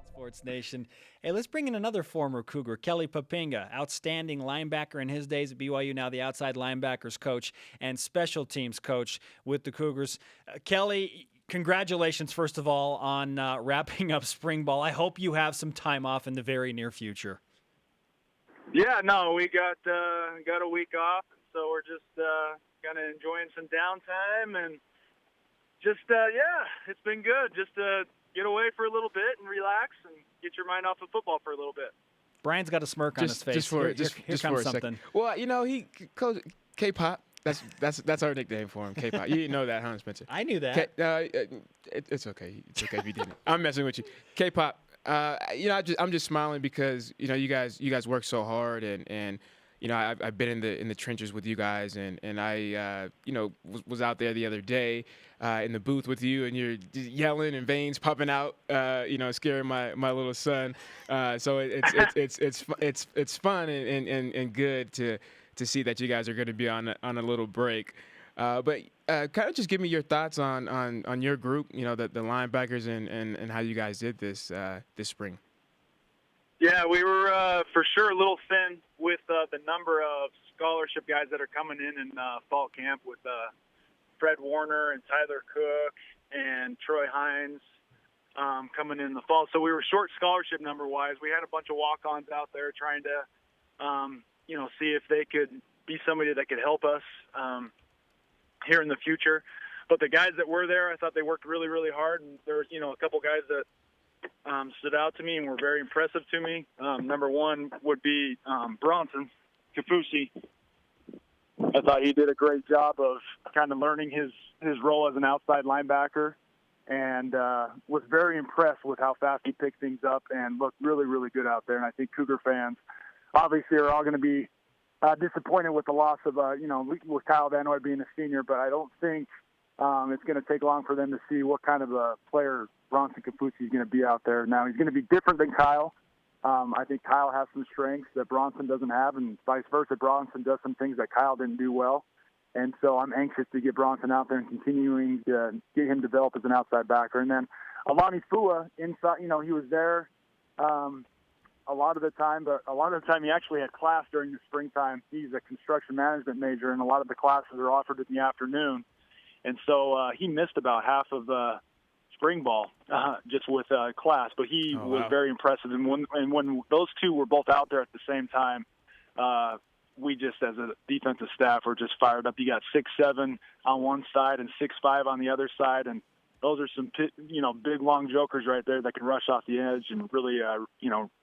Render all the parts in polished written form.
Sports Nation. Hey, let's bring in another former Cougar, Kelly Poppinga, outstanding linebacker in his days at BYU, now the outside linebackers coach and special teams coach with the Cougars. Kelly, congratulations, first of all, on wrapping up spring ball. I hope you have some time off in the very near future. Yeah, no, we got a week off, so we're just kind of enjoying some downtime and just it's been good. Just get away for a little bit and relax and get your mind off of football for a little bit. Brian's got a smirk on his face. Here comes for a something. second. Well, he Coach K-Pop. That's our nickname for him, K-Pop. You didn't know that, huh, Spencer? I knew that. It's okay. It's okay if you didn't. I'm messing with you, K-Pop. I'm just smiling because you guys work so hard and I've been in the trenches with you guys and I was out there the other day in the booth with you and you're yelling and veins popping out scaring my little son, so it's fun and good to see that you guys are going to be on a little break, but kind of just give me your thoughts on your group, the linebackers and how you guys did this spring. Yeah, we were for sure a little thin with the number of scholarship guys that are coming in fall camp with Fred Warner and Tyler Cook and Troy Hines coming in the fall. So we were short scholarship number-wise. We had a bunch of walk-ons out there trying to, see if they could be somebody that could help us here in the future. But the guys that were there, I thought they worked really, really hard. And there was, a couple guys that stood out to me and were very impressive to me. Number one would be Bronson Kafusi. I thought he did a great job of kind of learning his role as an outside linebacker and was very impressed with how fast he picked things up and looked really, really good out there. And I think Cougar fans obviously are all going to be disappointed with the loss of, with Kyle Van Noy being a senior, but I don't think it's going to take long for them to see what kind of a player Bronson Kafusi is going to be out there. Now, he's going to be different than Kyle. I think Kyle has some strengths that Bronson doesn't have, and vice versa. Bronson does some things that Kyle didn't do well. And so I'm anxious to get Bronson out there and continuing to get him developed as an outside backer. And then Alani Fua, inside, he was there a lot of the time, but a lot of the time he actually had class during the springtime. He's a construction management major, and a lot of the classes are offered in the afternoon. And so he missed about half of spring ball just with class, but he was very impressive. And when those two were both out there at the same time, we just, as a defensive staff, were just fired up. You got 6'7" on one side and 6'5" on the other side, and those are some big long jokers right there that can rush off the edge and really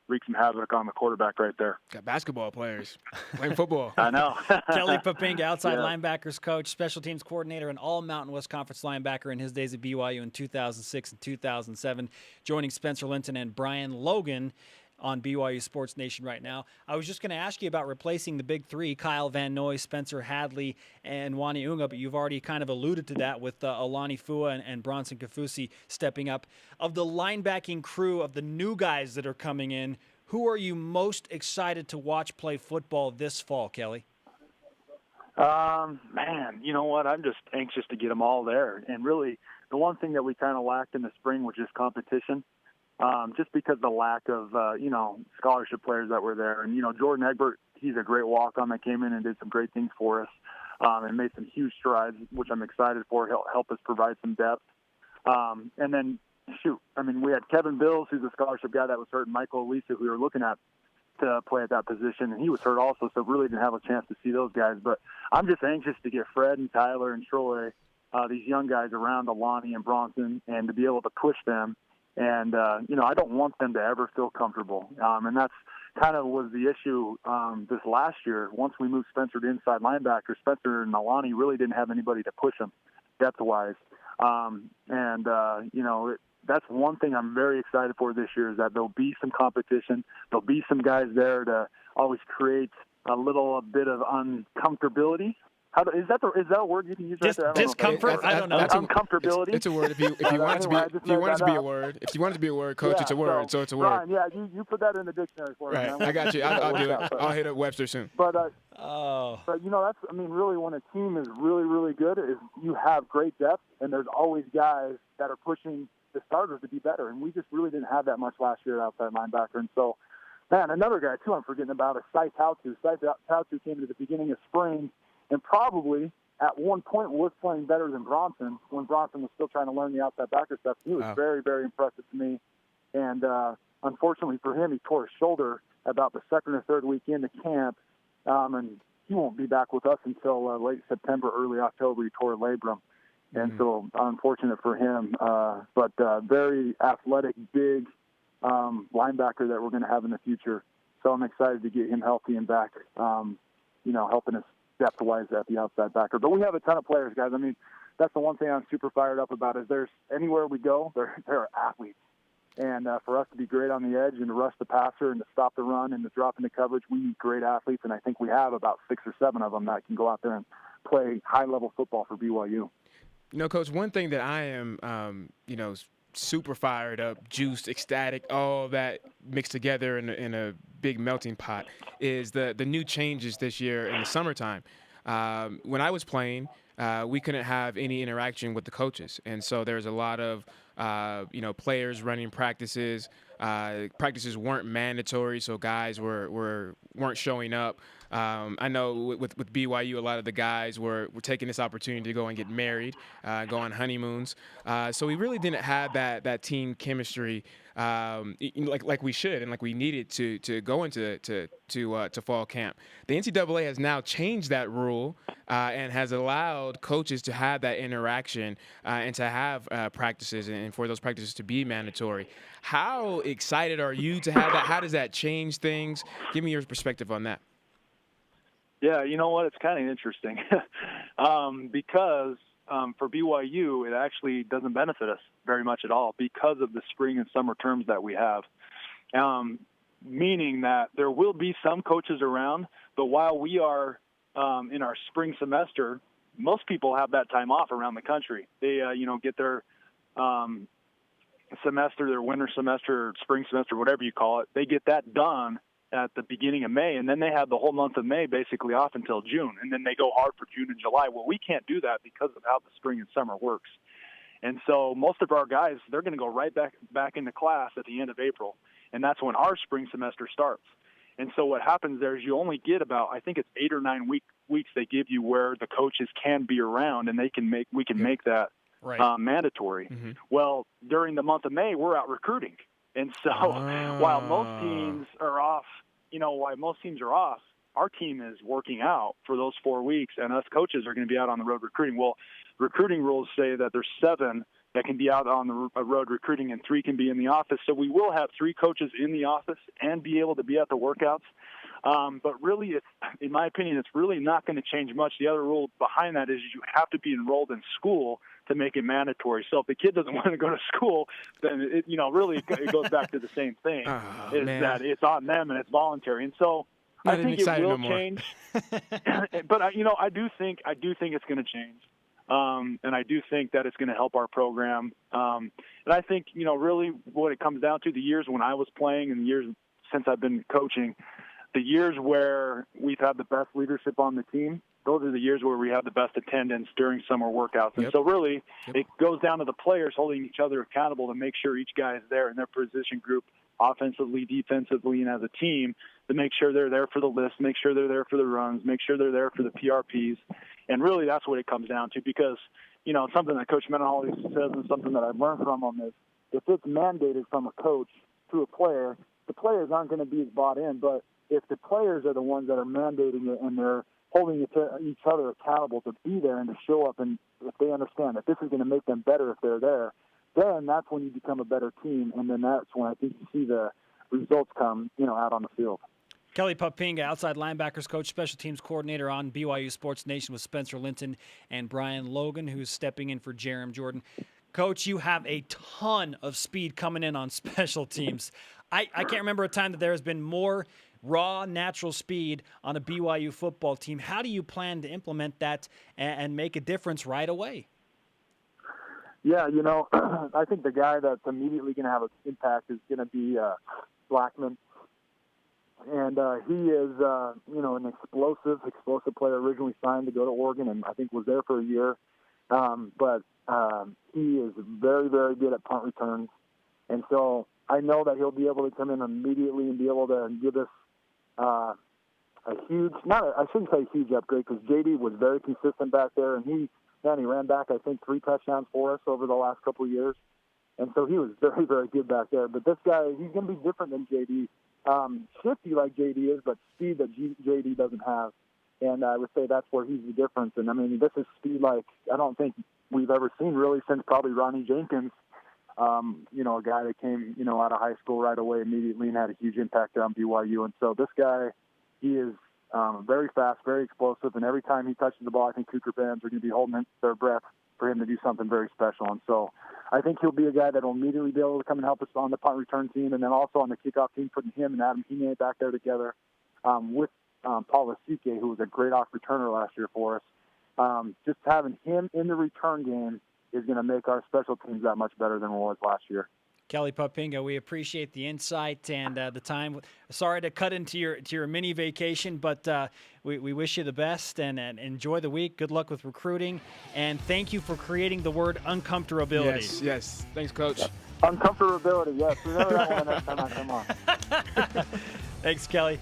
wreak some havoc on the quarterback right there. Got basketball players playing football. I know. Kelly Poppinga, outside linebackers coach, special teams coordinator, and all Mountain West Conference linebacker in his days at BYU in 2006 and 2007, joining Spencer Linton and Brian Logan on BYU Sports Nation right now. I was just going to ask you about replacing the big three, Kyle Van Noy, Spencer Hadley, and Wani Unga, but you've already kind of alluded to that with Alani Fua and Bronson Kafusi stepping up. Of the linebacking crew, of the new guys that are coming in, who are you most excited to watch play football this fall, Kelly? Man, you know what? I'm just anxious to get them all there. And really, the one thing that we kind of lacked in the spring was just competition. Just because of the lack of, scholarship players that were there. And, Jordan Egbert, he's a great walk-on that came in and did some great things for us and made some huge strides, which I'm excited for. He'll help us provide some depth. And then, we had Kevin Bills, who's a scholarship guy that was hurt, and Michael Elisa, who we were looking at to play at that position, and he was hurt also, so really didn't have a chance to see those guys. But I'm just anxious to get Fred and Tyler and Troy, these young guys around Alani and Bronson, and to be able to push them. And, I don't want them to ever feel comfortable. And that's kind of was the issue this last year. Once we moved Spencer to inside linebacker, Spencer and Alani really didn't have anybody to push them depth-wise. That's one thing I'm very excited for this year is that there'll be some competition. There'll be some guys there to always create a little bit of uncomfortability Is that a word you can use right there? I don't know. Discomfort? I don't know. Uncomfortability. It's a word. If you want it to be a word, Coach, it's a word. So it's a word. Brian, you put that in the dictionary for me. Right. I got you. I'll do it. I'll hit up Webster soon. But really when a team is really, really good is you have great depth, and there's always guys that are pushing the starters to be better. And we just really didn't have that much last year at outside linebacker. And so, man, another guy, too, I'm forgetting about is Sai Tautu. Sai Tautu came into the beginning of spring and probably at one point was playing better than Bronson when Bronson was still trying to learn the outside backer stuff. He was very, very impressive to me. And unfortunately for him, he tore his shoulder about the second or third week into camp. And he won't be back with us until late September, early October. He tore a labrum. And so unfortunate for him. But very athletic, big linebacker that we're going to have in the future. So I'm excited to get him healthy and back, helping us depth-wise at the outside backer. But we have a ton of players, guys. I mean, that's the one thing I'm super fired up about is there's anywhere we go, there are athletes. And for us to be great on the edge and to rush the passer and to stop the run and to drop into coverage, we need great athletes. And I think we have about 6 or 7 of them that can go out there and play high-level football for BYU. Coach, one thing that I am, super fired up, juiced, ecstatic, all that mixed together in a big melting pot is the new changes this year in the summertime. When I was playing, we couldn't have any interaction with the coaches. And so there's a lot of, players running practices. Practices weren't mandatory, so guys weren't showing up. I know with BYU, a lot of the guys were taking this opportunity to go and get married, go on honeymoons. So we really didn't have that team chemistry like we should and like we needed to go into to fall camp. The NCAA has now changed that rule and has allowed coaches to have that interaction and to have practices and for those practices to be mandatory. How excited are you to have that? How does that change things? Give me your perspective on that. Yeah, you know what? It's kind of interesting because for BYU, it actually doesn't benefit us very much at all because of the spring and summer terms that we have, meaning that there will be some coaches around, but while we are in our spring semester, most people have that time off around the country. They, get their semester, their winter semester, spring semester, whatever you call it, they get that done at the beginning of May, and then they have the whole month of May basically off until June, and then they go hard for June and July. Well, we can't do that because of how the spring and summer works. And so most of our guys, they're going to go right back into class at the end of April, and that's when our spring semester starts. And so what happens there is you only get about, I think it's 8 or 9 weeks they give you where the coaches can be around, and we can make that mandatory. Mm-hmm. Well, during the month of May, we're out recruiting. And so while most teams are off, our team is working out for those 4 weeks, and us coaches are going to be out on the road recruiting. Well, recruiting rules say that there's 7 that can be out on the road recruiting and 3 can be in the office. So we will have 3 coaches in the office and be able to be at the workouts. But really, in my opinion, it's really not going to change much. The other rule behind that is you have to be enrolled in school to make it mandatory. So if the kid doesn't want to go to school, then it goes back to the same thing. That it's on them and it's voluntary. And so I think it will change. But I do think it's going to change. And I do think that it's going to help our program. And I think, really what it comes down to, the years when I was playing and the years since I've been coaching, the years where we've had the best leadership on the team, those are the years where we have the best attendance during summer workouts. And so really it goes down to the players holding each other accountable to make sure each guy is there in their position group, offensively, defensively, and as a team, to make sure they're there for the list, make sure they're there for the runs, make sure they're there for the PRPs. And really that's what it comes down to because, something that Coach Mendenhall says and something that I've learned from him is if it's mandated from a coach to a player, the players aren't going to be as bought in. But if the players are the ones that are mandating it and they're holding each other accountable to be there and to show up, and if they understand that this is going to make them better if they're there, then that's when you become a better team, and then that's when I think you see the results come, out on the field. Kelly Poppinga, outside linebackers coach, special teams coordinator on BYU Sports Nation with Spencer Linton and Brian Logan, who's stepping in for Jerem Jordan. Coach, you have a ton of speed coming in on special teams. I can't remember a time that there has been more raw, natural speed on a BYU football team. How do you plan to implement that and make a difference right away? Yeah, I think the guy that's immediately going to have an impact is going to be Blackman. And he is, an explosive player, originally signed to go to Oregon and I think was there for a year. But he is very, very good at punt returns. And so I know that he'll be able to come in immediately and be able to give us a huge, I shouldn't say huge upgrade, because JD was very consistent back there, and he ran back, I think, 3 touchdowns for us over the last couple of years. And so he was very, very good back there. But this guy, he's going to be different than JD. Shifty like JD is, but speed that JD doesn't have. And I would say that's where he's the difference. And, I mean, this is speed like I don't think we've ever seen really since probably Ronnie Jenkins, a guy that came, out of high school right away immediately and had a huge impact on BYU. And so this guy, he is very fast, very explosive, and every time he touches the ball, I think Cougar fans are going to be holding their breath for him to do something very special. And so I think he'll be a guy that will immediately be able to come and help us on the punt return team, and then also on the kickoff team, putting him and Adam Hine back there together with Paul Asike, who was a great off returner last year for us. Just having him in the return game is going to make our special teams that much better than it was last year. Kelly Poppinga, we appreciate the insight and the time. Sorry to cut into your mini vacation, but we wish you the best and enjoy the week. Good luck with recruiting, and thank you for creating the word uncomfortability. Yes. Thanks, Coach. Uncomfortability, yes. Remember that one next time I come on. Thanks, Kelly.